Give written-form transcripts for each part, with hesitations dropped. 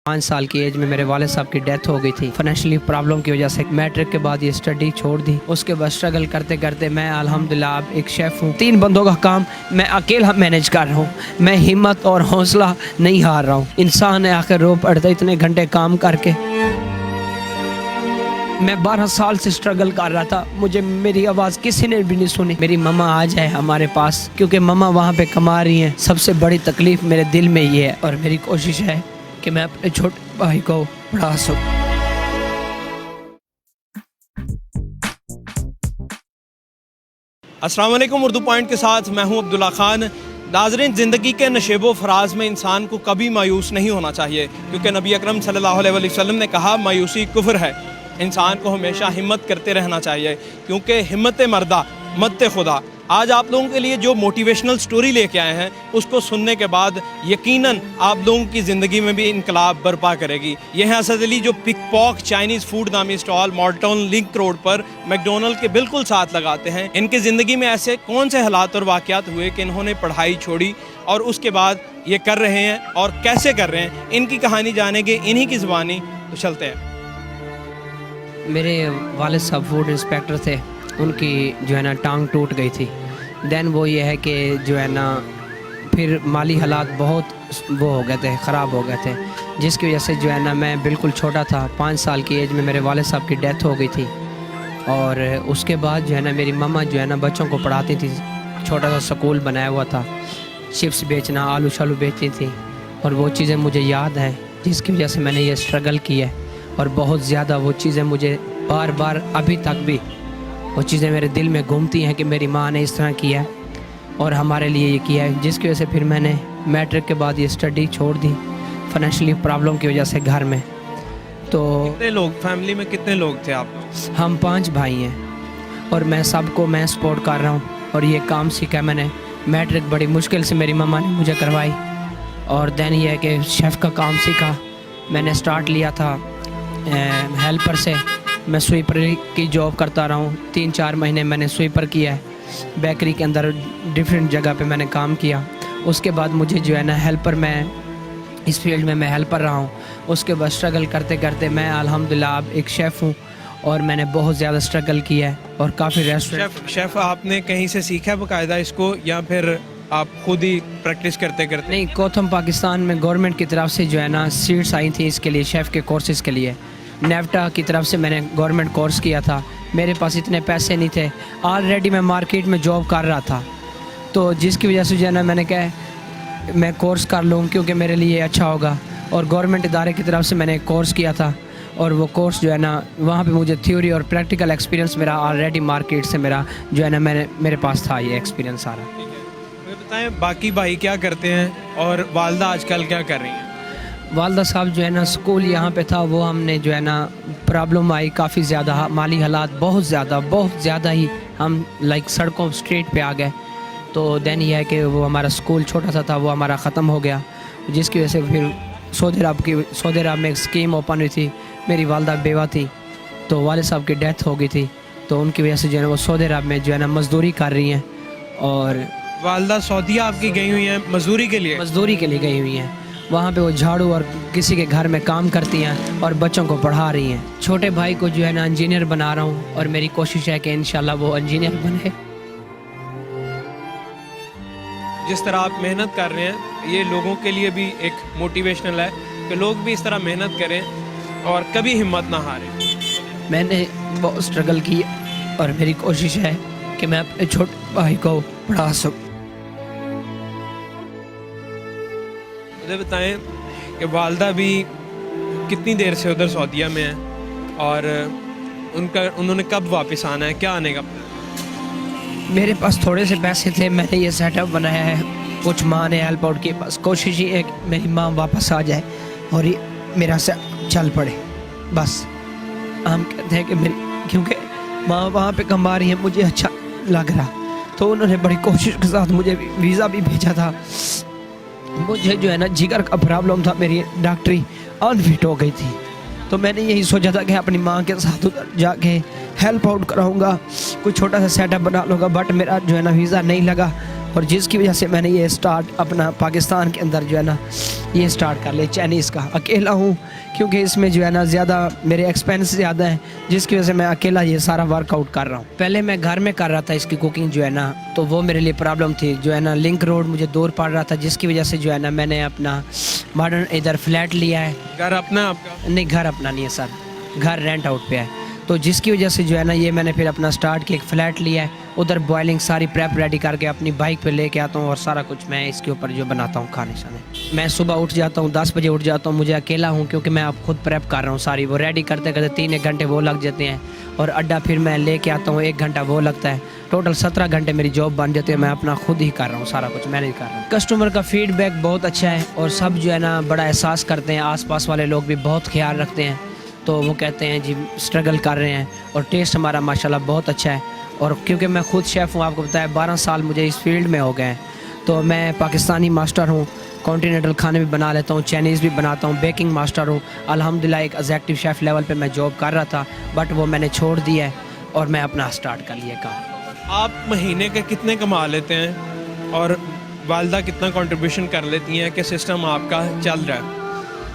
5 साल की एज में मेरे वाले साहब की डेथ हो गई थी। फाइनेंशियली प्रॉब्लम की वजह से मैट्रिक के बाद ये स्टडी छोड़ दी। उसके बाद स्ट्रगल करते करते मैं अल्हम्दुलिल्लाह अब एक शेफ़ हूँ। 3 बंदों का काम मैं अकेला मैनेज कर रहा हूँ। मैं हिम्मत और हौसला नहीं हार रहा हूँ। इंसान है आखिर रो पड़ता इतने घंटे काम करके। मैं 12 साल से स्ट्रगल कर रहा था, मुझे मेरी आवाज़ किसी ने भी नहीं सुनी। मेरी मम्मा आज है हमारे पास क्योंकि मम्मा वहाँ पे कमा रही हैं। सबसे बड़ी तकलीफ़ मेरे दिल में ये है और मेरी कोशिश है कि मैं अपने छोटे भाई को पढ़ा सकूं। अस्सलाम वालेकुम। उर्दू पॉइंट के साथ मैं हूं अब्दुल्ला खान। नाज़रीन, ज़िंदगी के नशेबो फराज में इंसान को कभी मायूस नहीं होना चाहिए क्योंकि नबी अकरम सल्लल्लाहु अलैहि वसल्लम ने कहा मायूसी कुफ्र है। इंसान को हमेशा हिम्मत करते रहना चाहिए क्योंकि हिम्मत मर्दा मत खुदा। आज आप लोगों के लिए जो मोटिवेशनल स्टोरी लेके आए हैं उसको सुनने के बाद यकीनन आप लोगों की ज़िंदगी में भी इनकलाब बर्पा करेगी। ये है असद अली जो पिक पॉक चाइनीज़ फूड नामी स्टॉल मॉल्टन लिंक रोड पर मैकडोनल्ड के बिल्कुल साथ लगाते हैं। इनकी ज़िंदगी में ऐसे कौन से हालात और वाक़यात हुए कि इन्होंने पढ़ाई छोड़ी और उसके बाद ये कर रहे हैं और कैसे कर रहे हैं, इनकी कहानी जानेंगे इन्हीं की ज़ुबानी। तो चलते हैं। मेरे वालिद साहब फूड इंस्पेक्टर थे, उनकी जो है ना टांग टूट गई थी। देन वो ये है कि जो है ना फिर माली हालात बहुत वो हो गए थे, ख़राब हो गए थे, जिसकी वजह से जो है ना मैं बिल्कुल छोटा था। 5 साल की एज में मेरे वालिद साहब की डेथ हो गई थी और उसके बाद जो है ना मेरी मम्मा जो है ना बच्चों को पढ़ाती थी। छोटा सा स्कूल बनाया हुआ था, चिप्स बेचना, आलू शालू बेचती थी और वो चीज़ें मुझे याद हैं जिसकी वजह से मैंने ये स्ट्रगल की है और बहुत ज़्यादा वो चीज़ें मुझे बार बार अभी तक भी वो चीज़ें मेरे दिल में घूमती हैं कि मेरी माँ ने इस तरह किया है और हमारे लिए ये किया है, जिसकी वजह से फिर मैंने मैट्रिक के बाद ये स्टडी छोड़ दी फाइनेंशियली प्रॉब्लम की वजह से घर में। तो कितने लोग, फैमिली में कितने लोग थे आप? हम 5 भाई हैं और मैं सबको मैं सपोर्ट कर रहा हूँ और ये काम सीखा मैंने। मैट्रिक बड़ी मुश्किल से मेरी मम्मा ने मुझे करवाई और देन ये है कि शेफ़ का काम सीखा। मैंने स्टार्ट लिया था हेल्पर से। मैं स्वीपर की जॉब करता रहा हूँ। 3-4 महीने मैंने स्वीपर किया है बेकरी के अंदर, डिफरेंट जगह पे मैंने काम किया। उसके बाद मुझे जो है ना हेल्पर, मैं इस फील्ड में मैं हेल्पर रहा हूँ। उसके बाद स्ट्रगल करते करते मैं अल्हम्दुलिल्लाह अब एक शेफ़ हूँ और मैंने बहुत ज़्यादा स्ट्रगल किया है और काफ़ी रेस्टोरेंट। शेफ़ आपने कहीं से सीखा है बाकायदा इसको या फिर आप खुद ही प्रैक्टिस करते करते? नहीं, कोथम पाकिस्तान में गवर्नमेंट की तरफ से जो है ना सीट्स आई थी इसके लिए, शेफ़ के कोर्सेज़ के लिए। नेफ्टा की तरफ से मैंने गवर्नमेंट कोर्स किया था। मेरे पास इतने पैसे नहीं थे, ऑलरेडी मैं मार्केट में जॉब कर रहा था, तो जिसकी वजह से जो है ना मैंने कहा मैं कोर्स कर लूँ क्योंकि मेरे लिए अच्छा होगा। और गवर्नमेंट इदारे की तरफ से मैंने कोर्स किया था और वो कोर्स जो है ना वहाँ पे मुझे थ्योरी और प्रैक्टिकल एक्सपीरियंस मेरा ऑलरेडी मार्केट से मेरा जो है ना मेरे पास था ये एक्सपीरियंस सारा। बताएं बाकी भाई क्या करते हैं और वालदा आजकल क्या कर रही हैं? वालदा साहब जो है ना स्कूल यहाँ पे था, वो हमने जो है ना प्रॉब्लम आई काफ़ी ज़्यादा, माली हालात बहुत ज़्यादा ही हम लाइक सड़कों स्ट्रीट पे आ गए। तो देन ये है कि वो हमारा स्कूल छोटा सा था वो हमारा ख़त्म हो गया, जिसकी वजह से फिर सऊदी अरब में एक स्कीम ओपन हुई थी। मेरी वालदा बेवा थी तो वालिद साहब की डेथ हो गई थी, तो उनकी वजह से जो है ना वो सऊदी अरब में जो है ना मज़दूरी कर रही हैं। और वालदा सऊदी आपकी गई हुई हैं मजदूरी के लिए गई हुई हैं। वहाँ पे वो झाड़ू और किसी के घर में काम करती हैं और बच्चों को पढ़ा रही हैं। छोटे भाई को जो है ना इंजीनियर बना रहा हूँ और मेरी कोशिश है कि इंशाल्लाह वो इंजीनियर बने। जिस तरह आप मेहनत कर रहे हैं ये लोगों के लिए भी एक मोटिवेशनल है कि लोग भी इस तरह मेहनत करें और कभी हिम्मत ना हारें। मैंने बहुत स्ट्रगल की और मेरी कोशिश है कि मैं अपने छोटे भाई को पढ़ा सकूँ। मुझे बताएं कि वालदा भी कितनी देर से उधर सऊदीया में है और उन्होंने कब वापस आना है, क्या आने का? मेरे पास थोड़े से पैसे थे, मैंने ये सेटअप बनाया है। कुछ माँ ने हेल्प आउट की, बस कोशिश ही है कि मेरी माँ वापस आ जाए और ये मेरा से चल पड़े। बस हम कहते हैं कि मेरी, क्योंकि माँ वहाँ पे कमा रही है, मुझे अच्छा लग रहा, तो उन्होंने बड़ी कोशिश के साथ मुझे वीज़ा भी भेजा था। मुझे जो है ना जिगर का प्रॉब्लम था, मेरी डॉक्टरी अनफिट हो गई थी, तो मैंने यही सोचा था कि अपनी माँ के साथ उधर जाके हेल्प आउट कराऊंगा, कोई छोटा सा सेटअप बना लूँगा। बट मेरा जो है ना वीज़ा नहीं लगा और जिसकी वजह से मैंने ये स्टार्ट अपना पाकिस्तान के अंदर जो है ना ये स्टार्ट कर ले चाइनीज़ का। अकेला हूँ क्योंकि इसमें जो है ना ज़्यादा मेरे एक्सपेंस ज़्यादा हैं, जिसकी वजह से मैं अकेला ये सारा वर्कआउट कर रहा हूँ। पहले मैं घर में कर रहा था इसकी कुकिंग जो है ना, तो वो मेरे लिए प्रॉब्लम थी। जो है ना लिंक रोड मुझे दूर पड़ रहा था, जिसकी वजह से जो है ना मैंने अपना मॉडर्न इधर फ्लैट लिया है। घर अपना आपका? नहीं, घर अपना नहीं है सर, घर रेंट आउट पे है। तो जिसकी वजह से जो है ना ये मैंने फिर अपना स्टार्ट किया, एक फ़्लैट लिया है, उधर बॉयलिंग सारी प्रेप रेडी करके अपनी बाइक पे लेके आता हूँ और सारा कुछ मैं इसके ऊपर जो बनाता हूँ खाने शाने। मैं सुबह उठ जाता हूँ 10 बजे उठ जाता हूँ, मुझे अकेला हूँ क्योंकि मैं अब खुद प्रेप कर रहा हूँ सारी, वो रेडी करते करते 3-1 घंटे वो लग जाते हैं और अड्डा फिर मैं लेके आता हूँ 1 घंटा वो लगता है। टोटल 17 घंटे मेरी जॉब बन जाती है, मैं अपना खुद ही कर रहा हूँ, सारा कुछ मैनेज कर रहा हूँ। कस्टमर का फीडबैक बहुत अच्छा है और सब जो है ना बड़ा एहसास करते हैं, आसपास वाले लोग भी बहुत ख्याल रखते हैं। तो वो कहते हैं जी स्ट्रगल कर रहे हैं और टेस्ट हमारा माशाल्लाह बहुत अच्छा है। और क्योंकि मैं खुद शेफ़ हूँ, आपको बताया 12 साल मुझे इस फील्ड में हो गए हैं, तो मैं पाकिस्तानी मास्टर हूँ, कॉन्टिनेंटल खाने भी बना लेता हूँ, चाइनीज़ भी बनाता हूँ, बेकिंग मास्टर हूँ। अल्हम्दुलिल्लाह एक एग्जेक्टिव शेफ़ लेवल पे मैं जॉब कर रहा था, बट वो मैंने छोड़ दिया है और मैं अपना स्टार्ट कर लिया काम। आप महीने के कितने कमा लेते हैं और वालदा कितना कंट्रीब्यूशन कर लेती हैं कि सिस्टम आपका चल रहा है?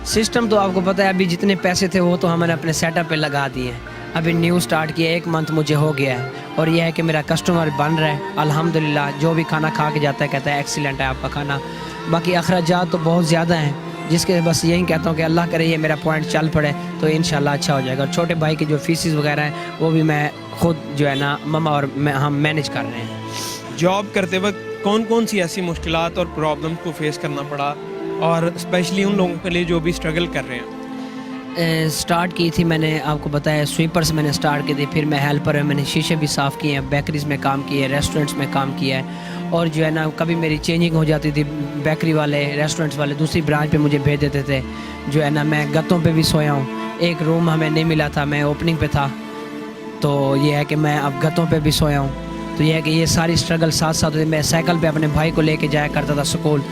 सिस्टम तो आपको पता है, अभी जितने पैसे थे वो तो हमने अपने सेटअप पे लगा दिए हैं। अभी न्यू स्टार्ट किया, 1 मंथ मुझे हो गया है और यह है कि मेरा कस्टमर बन रहा है अल्हम्दुलिल्लाह। जो भी खाना खा के जाता है कहता है एक्सीलेंट है आपका खाना। बाकी अखराजात तो बहुत ज़्यादा हैं, जिसके बस यही कहता हूँ कि अल्लाह करे ये मेरा पॉइंट चल पड़े तो इंशाल्लाह अच्छा हो जाएगा। और छोटे भाई की जो फीसिस वगैरह हैं वो भी मैं खुद जो है ना ममा और हम मैनेज कर रहे हैं। जॉब करते वक्त कौन कौन सी ऐसी मुश्किलात और प्रॉब्लम को फेस करना पड़ा, और स्पेशली उन लोगों के लिए जो भी स्ट्रगल कर रहे हैं? स्टार्ट की थी मैंने, आपको बताया स्वीपर से मैंने स्टार्ट की थी, फिर मैं हेल्पर है, मैंने शीशे भी साफ़ किए हैं, बेकरीज़ में काम किए, रेस्टोरेंट्स में काम किया है। और जो है ना कभी मेरी चेंजिंग हो जाती थी, बेकरी वाले रेस्टोरेंट्स वाले दूसरी ब्रांच पे मुझे भेज देते थे। जो है ना मैं गत्तों पे भी सोया हूँ, एक रूम हमें नहीं मिला था, मैं ओपनिंग पे था, तो ये है कि मैं अब गत्तों पे भी सोया हूँ। तो ये है कि ये सारी स्ट्रगल साथ साथ होती। मैं साइकिल पे अपने भाई को लेके जाया करता था स्कूल,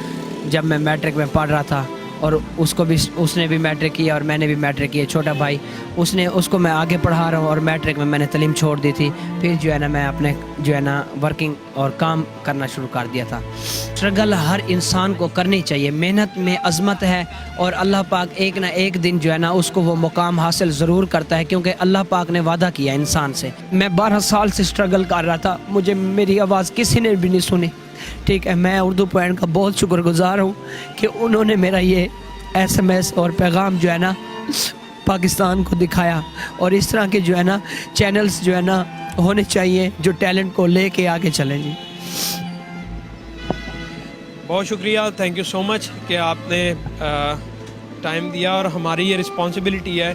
जब मैं मैट्रिक में पढ़ रहा था, और उसने भी मैट्रिक किया और मैंने भी मैट्रिक किया। छोटा भाई उसको मैं आगे पढ़ा रहा हूँ और मैट्रिक में मैंने तालीम छोड़ दी थी। फिर जो है ना मैं अपने जो है ना वर्किंग और काम करना शुरू कर दिया था। स्ट्रगल हर इंसान को करनी चाहिए, मेहनत में अज़मत है और अल्लाह पाक एक ना एक दिन जो है ना उसको वो मुकाम हासिल ज़रूर करता है, क्योंकि अल्लाह पाक ने वादा किया इंसान से। मैं 12 साल से स्ट्रगल कर रहा था, मुझे मेरी आवाज़ किसी ने भी नहीं सुनी, ठीक है। मैं उर्दू पॉइंट का बहुत शुक्रगुजार हूँ कि उन्होंने मेरा ये SMS और पैगाम जो है ना पाकिस्तान को दिखाया। और इस तरह के जो है ना चैनल्स जो है ना होने चाहिए जो टैलेंट को लेके आगे चलें जी। बहुत शुक्रिया, थैंक यू सो मच कि आपने टाइम दिया। और हमारी ये रिस्पॉन्सिबिलिटी है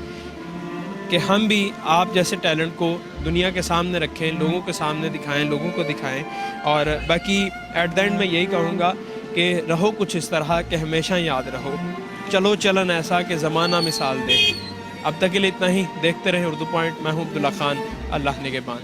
कि हम भी आप जैसे टैलेंट को दुनिया के सामने रखें, लोगों के सामने दिखाएं, लोगों को दिखाएं। और बाकी एट द एंड मैं यही कहूँगा कि रहो कुछ इस तरह कि हमेशा याद रहो, चलो चलन ऐसा कि ज़माना मिसाल दे। अब तक के लिए इतना ही, देखते रहें उर्दू पॉइंट। मैं हूँ अब्दुल्ला खान, अल्लाह निगहबान।